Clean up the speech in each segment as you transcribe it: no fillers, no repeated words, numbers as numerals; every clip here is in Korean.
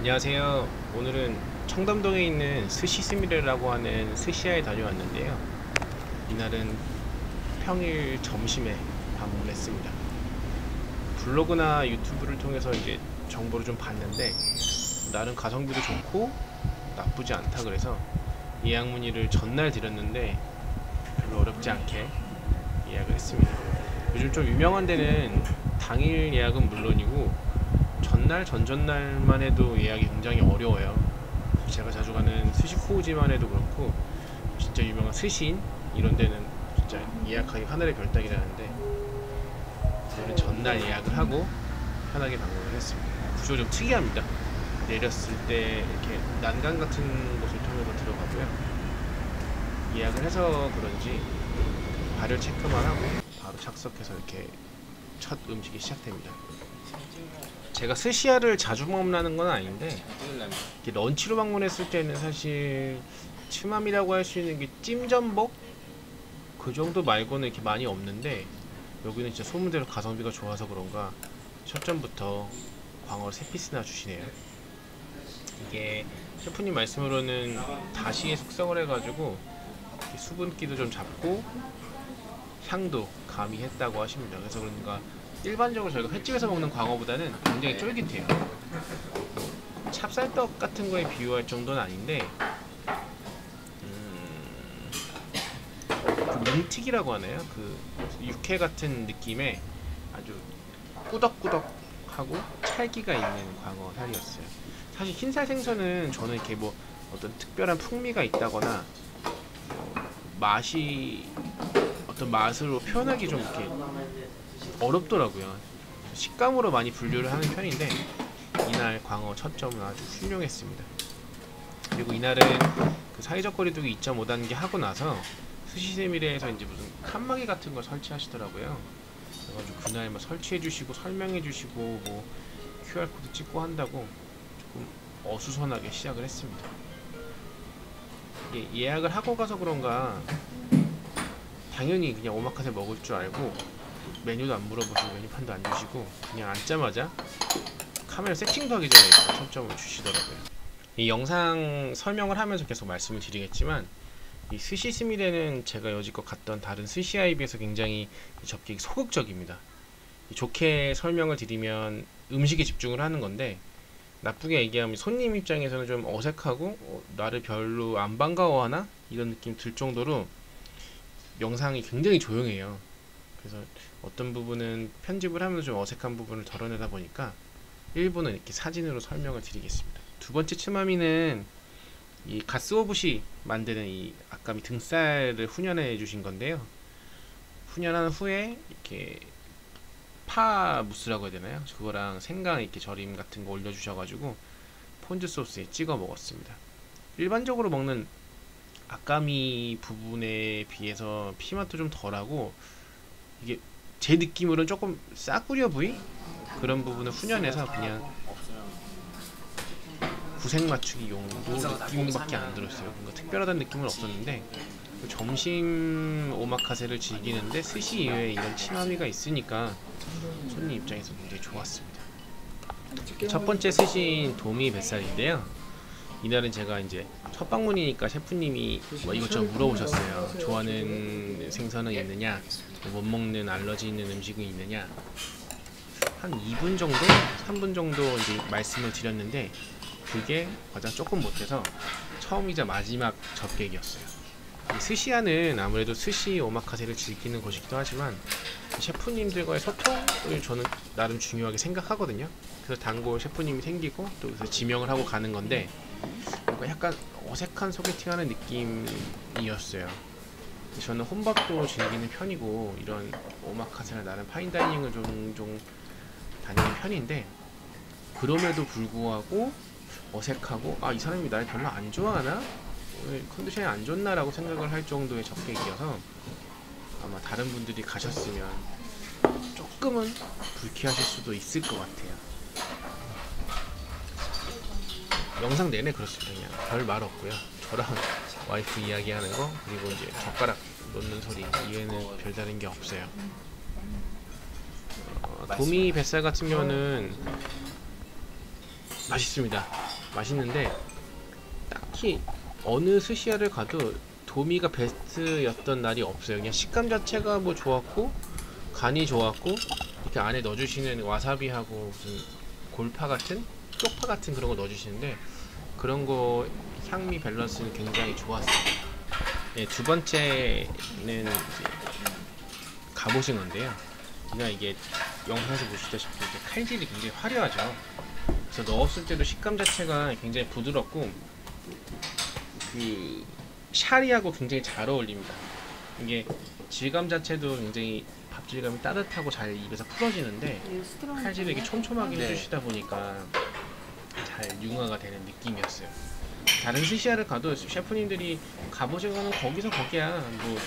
안녕하세요. 오늘은 청담동에 있는 스시스미레라고 하는 스시야에 다녀왔는데요. 이날은 평일 점심에 방문했습니다. 블로그나 유튜브를 통해서 이제 정보를 좀 봤는데 나름 가성비도 좋고 나쁘지 않다 그래서 예약 문의를 전날 드렸는데 별로 어렵지 않게 예약을 했습니다. 요즘 좀 유명한 데는 당일 예약은 물론이고 전날, 전전날만 해도 예약이 굉장히 어려워요. 제가 자주 가는 스시코우지만 해도 그렇고 진짜 유명한 스시인 이런 데는 진짜 예약하기 하늘의 별따기라는데 오늘은 전날 예약을 하고 편하게 방문을 했습니다. 구조가 좀 특이합니다. 내렸을 때 이렇게 난간 같은 곳을 통해서 들어가고요. 예약을 해서 그런지 발열 체크만 하고 바로 착석해서 이렇게 첫 음식이 시작됩니다. 제가 스시야를 자주 먹는다는 건 아닌데 이렇게 런치로 방문했을 때는 사실 츠맘이라고 할 수 있는 게 찜전복 그 정도 말고는 이렇게 많이 없는데 여기는 진짜 소문대로 가성비가 좋아서 그런가 첫 점부터 광어를 3피스나 주시네요. 이게 셰프님 말씀으로는 다시에 숙성을 해가지고 수분기도 좀 잡고 향도 가미했다고 하십니다. 그래서 그런가 일반적으로 저희가 횟집에서 먹는 광어보다는 굉장히 쫄깃해요. 찹쌀떡 같은 거에 비유할 정도는 아닌데 그 민튀기라고 하나요? 그 육회 같은 느낌의 아주 꾸덕꾸덕하고 찰기가 있는 광어 살이었어요. 사실 흰살 생선은 저는 이렇게 뭐 어떤 특별한 풍미가 있다거나 맛이 어떤 맛으로 표현하기 좀 이렇게 어렵더라고요. 식감으로 많이 분류를 하는 편인데 이날 광어 첫 점은 아주 훌륭했습니다. 그리고 이날은 그 사회적 거리두기 2.5단계 하고 나서 스시세미레에서 이제 무슨 칸막이 같은 걸 설치하시더라고요. 그래가지고 그날 뭐 설치해주시고 설명해주시고 뭐 QR코드 찍고 한다고 조금 어수선하게 시작을 했습니다. 예약을 하고 가서 그런가 당연히 그냥 오마카세 먹을 줄 알고 메뉴도 안 물어보시고 메뉴판도 안 주시고 그냥 앉자마자 카메라 세팅도 하기 전에 초점을 주시더라고요. 이 영상 설명을 하면서 계속 말씀을 드리겠지만 이 스시스미레는 제가 여지껏 갔던 다른 스시야에 비해서 굉장히 접객이 소극적입니다. 좋게 설명을 드리면 음식에 집중을 하는 건데 나쁘게 얘기하면 손님 입장에서는 좀 어색하고 나를 별로 안 반가워하나? 이런 느낌 들 정도로 영상이 굉장히 조용해요. 그래서 어떤 부분은 편집을 하면서 좀 어색한 부분을 덜어내다 보니까 일부는 이렇게 사진으로 설명을 드리겠습니다. 두 번째 츠마미는 이 가스오부시 만드는 이 아까미 등살을 훈연해 주신 건데요. 훈연한 후에 이렇게 파 무스라고 해야 되나요? 그거랑 생강 이렇게 절임 같은 거 올려주셔가지고 폰즈 소스에 찍어 먹었습니다. 일반적으로 먹는 아까미 부분에 비해서 피맛도 좀 덜하고 이게 제 느낌으로는 조금 싸구려 부위? 그런 부분을 훈연해서 그냥 구색 맞추기 용도 느낌밖에 안 들었어요. 뭔가 특별하다는 느낌은 없었는데 점심 오마카세를 즐기는데 스시 이외에 이런 치마미가 있으니까 손님 입장에서 굉장히 좋았습니다. 첫 번째 스시인 도미 뱃살인데요. 이날은 제가 이제 첫 방문이니까 셰프님이 뭐 이것저것 물어보셨어요. 좋아하는 생선은 있느냐, 못 먹는 알러지 있는 음식은 있느냐. 한 2분 정도, 3분 정도 이제 말씀을 드렸는데 그게 가장 조금 못해서 처음이자 마지막 접객이었어요. 이 스시야는 아무래도 스시 오마카세를 즐기는 곳이기도 하지만 셰프님들과의 소통을 저는 나름 중요하게 생각하거든요. 그래서 단골 셰프님이 생기고 또 그래서 지명을 하고 가는 건데 뭔가 약간 어색한 소개팅하는 느낌이었어요. 저는 혼밥도 즐기는 편이고 이런 오마카세나 나름 파인다이닝을 종종 다니는 편인데 그럼에도 불구하고 어색하고 이 사람이 날 별로 안 좋아하나? 오늘 컨디션이 안 좋나? 라고 생각을 할 정도의 접객이어서 아마 다른 분들이 가셨으면 조금은 불쾌하실 수도 있을 것 같아요. 영상 내내 그렇습니다. 그냥 별 말 없고요. 저랑 와이프 이야기하는 거 그리고 이제 젓가락 놓는 소리 이외에는 별다른 게 없어요. 도미 뱃살 같은 경우는 맛있습니다. 맛있는데 딱히 어느 스시야를 가도 도미가 베스트였던 날이 없어요. 그냥 식감 자체가 뭐 좋았고 간이 좋았고 이렇게 안에 넣어주시는 와사비하고 무슨 골파 같은 쪽파 같은 그런 거 넣어주시는데 그런 거 향미 밸런스는 굉장히 좋았어요. 네, 두 번째는 이제 갑오징어인데요. 그냥 이게 영상에서 보시다시피 이제 칼질이 굉장히 화려하죠. 그래서 넣었을 때도 식감 자체가 굉장히 부드럽고 그 샤리하고 굉장히 잘 어울립니다. 이게 질감 자체도 굉장히 밥질감이 따뜻하고 잘 입에서 풀어지는데 칼질을 이렇게 촘촘하게 해주시다 보니까 잘 융화가 되는 느낌이었어요. 다른 스시야를 가도 셰프님들이 갑오징어는 거기서 거기야 뭐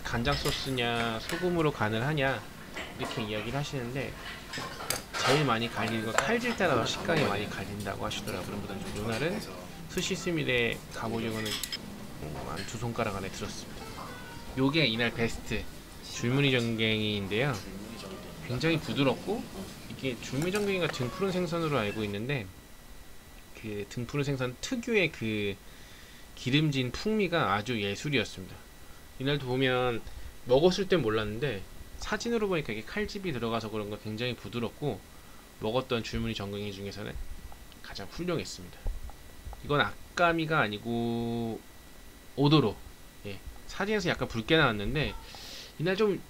간장 소스냐 소금으로 간을 하냐 이렇게 이야기를 하시는데 제일 많이 갈리는 건 칼질 따라서 식감이 많이 갈린다고 하시더라고요. 그런 이날은 스시 스밀의 갑오징어는 한 두 손가락 안에 들었습니다. 요게 이날 베스트 줄무늬 전갱이인데요. 굉장히 부드럽고 이게 줄무늬 전갱이가 등푸른 생선으로 알고 있는데 그 등푸른 생선 특유의 그 기름진 풍미가 아주 예술이었습니다. 이날도 보면 먹었을 땐 몰랐는데 사진으로 보니까 이게 칼집이 들어가서 그런가 굉장히 부드럽고 먹었던 줄무늬 전갱이 중에서는 가장 훌륭했습니다. 이건 아까미가 아니고 오도로. 예, 사진에서 약간 붉게 나왔는데 이날 좀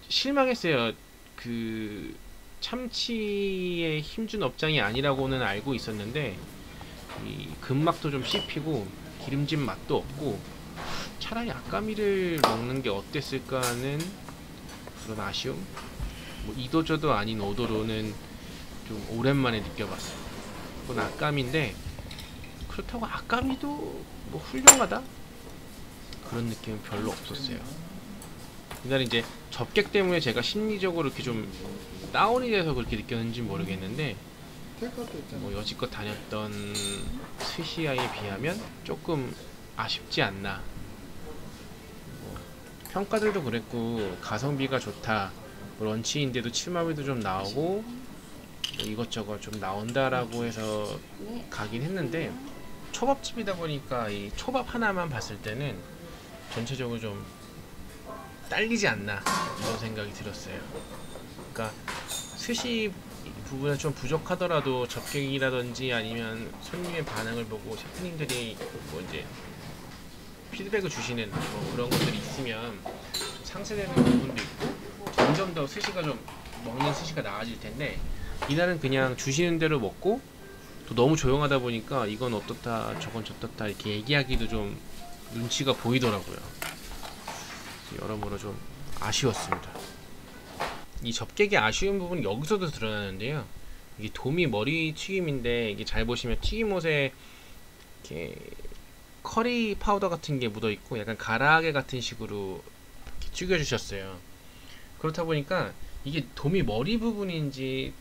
실망했어요. 그 참치의 힘준 업장이 아니라고는 알고 있었는데 이 근막도 좀 씹히고 기름진 맛도 없고 차라리 아까미를 먹는 게 어땠을까 하는 그런 아쉬움. 뭐 이도저도 아닌 오도로는 좀 오랜만에 느껴봤어요. 그건 아까미인데 그렇다고 아까미도 뭐 훌륭하다? 그런 느낌은 별로 없었어요. 이날 이제 접객 때문에 제가 심리적으로 이렇게 좀 다운이 돼서 그렇게 느꼈는지 모르겠는데 뭐 여지껏 다녔던 스시야에 비하면 조금 아쉽지 않나. 뭐 평가들도 그랬고 가성비가 좋다. 뭐 런치인데도 7만원도 좀 나오고 뭐 이것저것 좀 나온다라고 해서 가긴 했는데 초밥집이다 보니까 이 초밥 하나만 봤을 때는 전체적으로 좀 딸리지 않나 이런 생각이 들었어요. 그러니까 스시 부분에 좀 부족하더라도 접객이라든지 아니면 손님의 반응을 보고 셰프님들이 뭐 이제 피드백을 주시는 뭐 그런 것들이 있으면 좀 상쇄되는 부분도 있고 점점 더 스시가 좀 먹는 스시가 나아질 텐데 이날은 그냥 주시는 대로 먹고 또 너무 조용하다 보니까 이건 어떻다 저건 저떻다 이렇게 얘기하기도 좀 눈치가 보이더라고요. 여러모로 좀 아쉬웠습니다. 이 접객의 아쉬운 부분은 여기서도 드러나는데요. 이게 도미 머리 튀김인데 이게 잘 보시면 튀김옷에 이렇게 커리 파우더 같은 게 묻어 있고 약간 가라아게 같은 식으로 이렇게 튀겨 주셨어요. 그렇다 보니까 이게 도미 머리 부분인지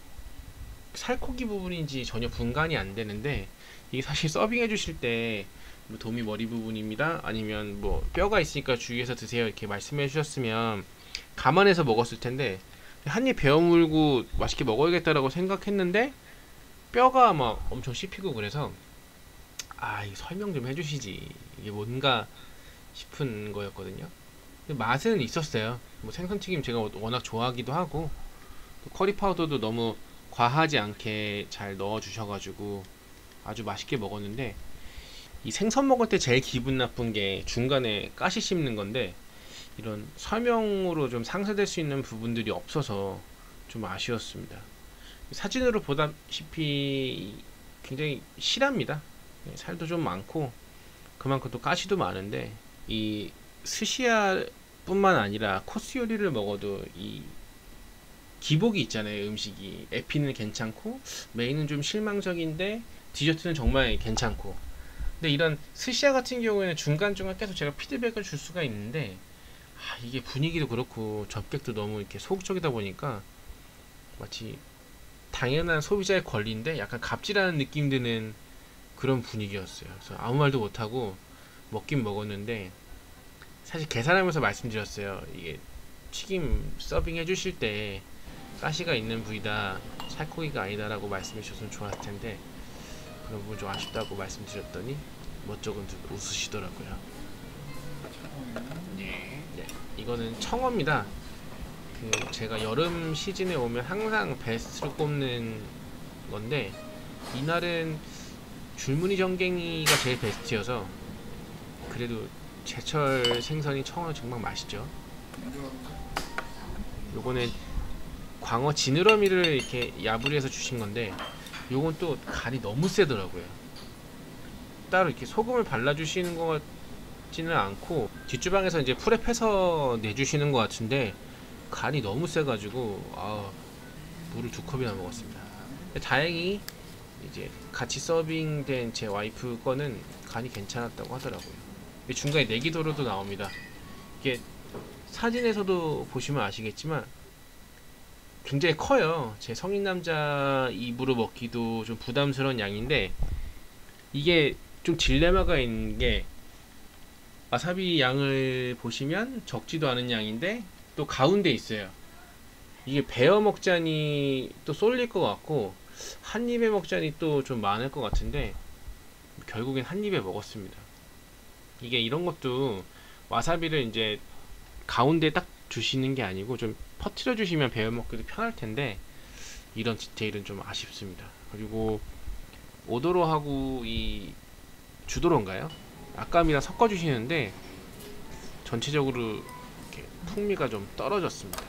살코기 부분인지 전혀 분간이 안 되는데 이게 사실 서빙해 주실 때 뭐 도미 머리 부분입니다 아니면 뭐 뼈가 있으니까 주의해서 드세요 이렇게 말씀해 주셨으면 감안해서 먹었을 텐데 한 입 베어 물고 맛있게 먹어야겠다라고 생각했는데 뼈가 막 엄청 씹히고 그래서 아 이거 설명 좀 해주시지 이게 뭔가 싶은 거였거든요. 근데 맛은 있었어요. 뭐 생선튀김 제가 워낙 좋아하기도 하고 커리 파우더도 너무 과하지 않게 잘 넣어 주셔가지고 아주 맛있게 먹었는데 이 생선 먹을 때 제일 기분 나쁜 게 중간에 가시 씹는 건데 이런 설명으로 좀 상쇄될 수 있는 부분들이 없어서 좀 아쉬웠습니다. 사진으로 보다시피 굉장히 실합니다. 살도 좀 많고 그만큼 또 가시도 많은데 이 스시야 뿐만 아니라 코스 요리를 먹어도 이 기복이 있잖아요. 음식이 에피는 괜찮고 메인은 좀 실망적인데 디저트는 정말 괜찮고 근데 이런 스시야 같은 경우에는 중간중간 계속 제가 피드백을 줄 수가 있는데 이게 분위기도 그렇고 접객도 너무 이렇게 소극적이다 보니까 마치 당연한 소비자의 권리인데 약간 갑질하는 느낌 드는 그런 분위기였어요. 그래서 아무 말도 못하고 먹긴 먹었는데 사실 계산하면서 말씀드렸어요. 이게 튀김 서빙 해주실 때 가시가 있는 부위다 살코기가 아니다라고 말씀해 주셨으면 좋았을 텐데 그런 부분 좀 아쉽다고 말씀드렸더니 멋쩍은 듯 웃으시더라고요. 네. 네, 이거는 청어입니다. 제가 여름 시즌에 오면 항상 베스트를 꼽는 건데 이날은 줄무늬 전갱이가 제일 베스트여서 그래도 제철 생선이 청어는 정말 맛있죠. 요거는 광어 지느러미를 이렇게 야부리해서 주신 건데 요건 또 간이 너무 세더라고요. 따로 이렇게 소금을 발라주시는 것 같지는 않고 뒷주방에서 이제 풀에 패서 내주시는 것 같은데 간이 너무 세가지고 물을 2컵이나 먹었습니다. 다행히 이제 같이 서빙된 제 와이프 거는 간이 괜찮았다고 하더라고요. 중간에 내기도로도 나옵니다. 이게 사진에서도 보시면 아시겠지만 굉장히 커요. 제 성인 남자 입으로 먹기도 좀 부담스러운 양인데 이게 좀 딜레마가 있는 게 와사비 양을 보시면 적지도 않은 양인데 또 가운데 있어요. 이게 베어 먹자니 또 쏠릴 것 같고 한 입에 먹자니 또 좀 많을 것 같은데 결국엔 한 입에 먹었습니다. 이게 이런 것도 와사비를 이제 가운데 딱 주시는 게 아니고 좀 퍼트려 주시면 베어 먹기도 편할 텐데 이런 디테일은 좀 아쉽습니다. 그리고 오도로하고 이 주도로인가요? 아까미랑 섞어 주시는데 전체적으로 이렇게 풍미가 좀 떨어졌습니다.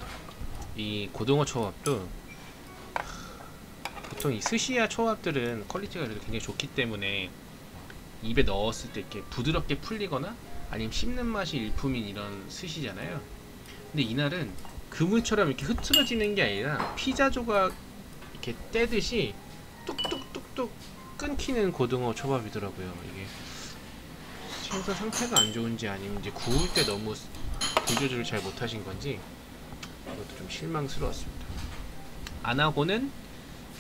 이 고등어 초밥도 보통 이 스시야 초밥들은 퀄리티가 그래도 굉장히 좋기 때문에 입에 넣었을 때 이렇게 부드럽게 풀리거나 아니면 씹는 맛이 일품인 이런 스시잖아요. 근데 이날은 그물처럼 이렇게 흐트러지는 게 아니라 피자 조각 이렇게 떼듯이 뚝뚝뚝뚝 끊기는 고등어 초밥이더라고요. 이게 생선 상태가 안 좋은지 아니면 이제 구울 때 너무 불 조절을 잘 못하신 건지 이것도 좀 실망스러웠습니다. 안하고는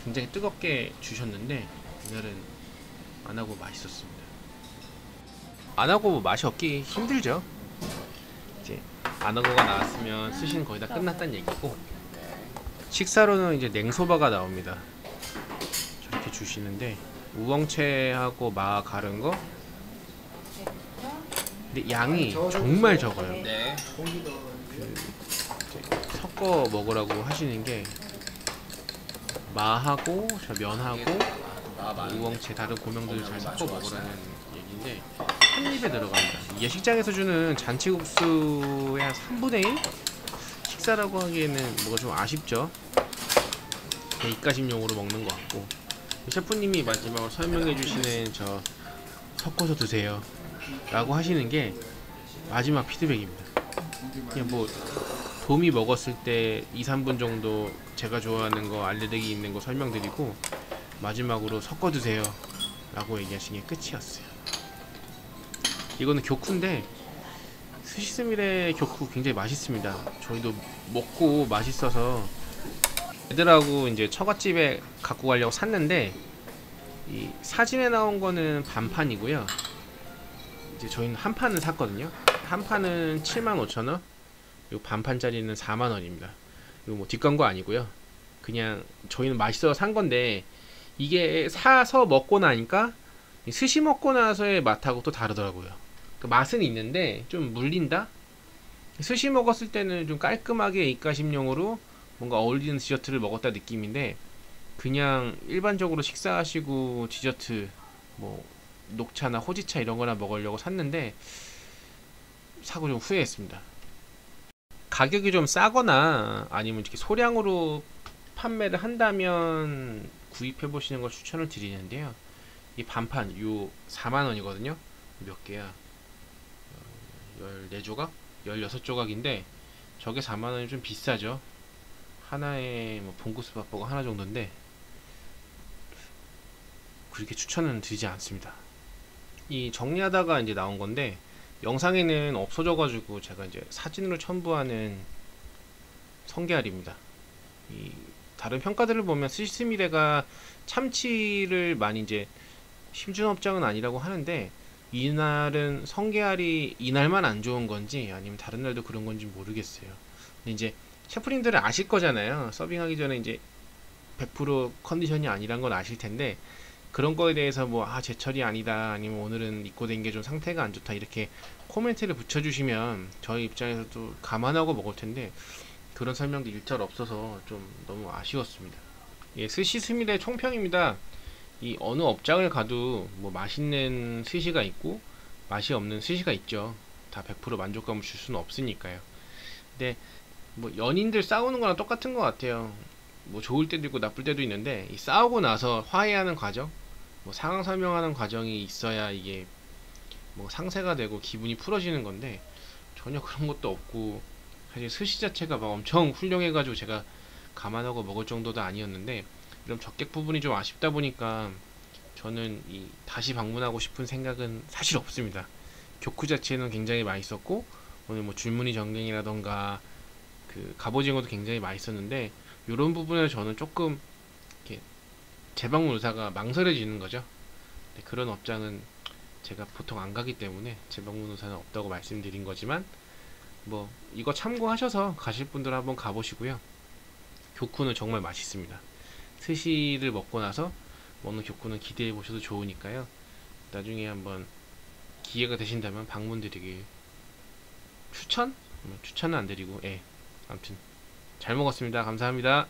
굉장히 뜨겁게 주셨는데 이날은 안하고 맛있었습니다. 안하고 맛이 없기 힘들죠. 이제 안하고가 나왔으면 스시는 거의 다 끝났다는 얘기고 식사로는 이제 냉소바가 나옵니다. 저렇게 주시는데 우엉채하고 마 가른 거. 근데 양이 정말 적어요. 네. 섞어 먹으라고 하시는 게 마하고 저 면하고 우엉채 다른 고명들을 잘 섞어 먹으라는 얘기인데 한 입에 들어갑니다. 이게 식장에서 주는 잔치국수의 한 3분의 1? 식사라고 하기에는 뭐가 좀 아쉽죠. 입가심용으로 먹는 것 같고 셰프님이 마지막으로 설명해 주시는 저 섞어서 드세요 라고 하시는 게 마지막 피드백입니다. 그냥 뭐 돔이 먹었을 때 2-3분 정도 제가 좋아하는 거 알레르기 있는 거 설명드리고 마지막으로 섞어 드세요 라고 얘기하신 게 끝이었어요. 이거는 교쿠인데 스시스미레 교쿠 굉장히 맛있습니다. 저희도 먹고 맛있어서 애들하고 이제 처갓집에 갖고 가려고 샀는데 이 사진에 나온 거는 반판이고요. 이제 저희는 한 판을 샀거든요. 한 판은 75,000원, 요 반판짜리는 40,000원입니다. 이거 뭐 뒷광고 아니고요. 그냥 저희는 맛있어서 산 건데 이게 사서 먹고 나니까 스시 먹고 나서의 맛하고 또 다르더라고요. 그 맛은 있는데 좀 물린다? 스시 먹었을 때는 좀 깔끔하게 입가심용으로 뭔가 어울리는 디저트를 먹었다 느낌인데 그냥 일반적으로 식사하시고 디저트 뭐 녹차나 호지차 이런 거나 먹으려고 샀는데 사고 좀 후회했습니다. 가격이 좀 싸거나 아니면 이렇게 소량으로 판매를 한다면 구입해 보시는 걸 추천을 드리는데요. 이 반판 요 40,000원이거든요. 몇 개야? 14조각? 16조각인데 저게 40,000원이 좀 비싸죠. 하나에 뭐 봉구스 밥버거 하나 정도인데 그렇게 추천은 드리지 않습니다. 이 정리하다가 이제 나온 건데 영상에는 없어져 가지고 제가 이제 사진으로 첨부하는 성게알입니다. 이 다른 평가들을 보면 스시스미레가 참치를 많이 이제 심준 업장은 아니라고 하는데 이날은 성게알이 이날만 안 좋은 건지 아니면 다른 날도 그런 건지 모르겠어요. 근데 이제 셰프님들은 아실 거잖아요. 서빙하기 전에 이제 100% 컨디션이 아니란 건 아실 텐데 그런 거에 대해서 뭐 제철이 아니다, 아니면 오늘은 입고된 게 좀 상태가 안 좋다, 이렇게 코멘트를 붙여주시면 저희 입장에서도 감안하고 먹을 텐데, 그런 설명도 일절 없어서 좀 너무 아쉬웠습니다. 예, 스시 스미레 총평입니다. 이 어느 업장을 가도 뭐 맛있는 스시가 있고 맛이 없는 스시가 있죠. 다 100% 만족감을 줄 수는 없으니까요. 근데 뭐 연인들 싸우는 거랑 똑같은 것 같아요. 뭐 좋을 때도 있고 나쁠 때도 있는데, 이 싸우고 나서 화해하는 과정, 뭐 상황 설명하는 과정이 있어야 이게 뭐 상세가 되고 기분이 풀어지는 건데, 전혀 그런 것도 없고, 사실 스시 자체가 막 엄청 훌륭해가지고 제가 감안하고 먹을 정도도 아니었는데, 이런 적객 부분이 좀 아쉽다 보니까 저는 이 다시 방문하고 싶은 생각은 사실 없습니다. 교쿠 자체는 굉장히 맛있었고, 오늘 뭐 줄무늬 전갱이라던가 그 갑오징어도 굉장히 맛있었는데, 이런 부분에 저는 조금 이렇게 재방문 의사가 망설여지는 거죠. 근데 그런 업장은 제가 보통 안 가기 때문에 재방문 의사는 없다고 말씀드린 거지만, 뭐 이거 참고하셔서 가실 분들 한번 가보시고요. 교쿠는 정말 맛있습니다. 스시를 먹고 나서 먹는 교쿠는 기대해 보셔도 좋으니까요. 나중에 한번 기회가 되신다면 방문 드리길 추천? 추천은 안 드리고, 아무튼 잘 먹었습니다. 감사합니다.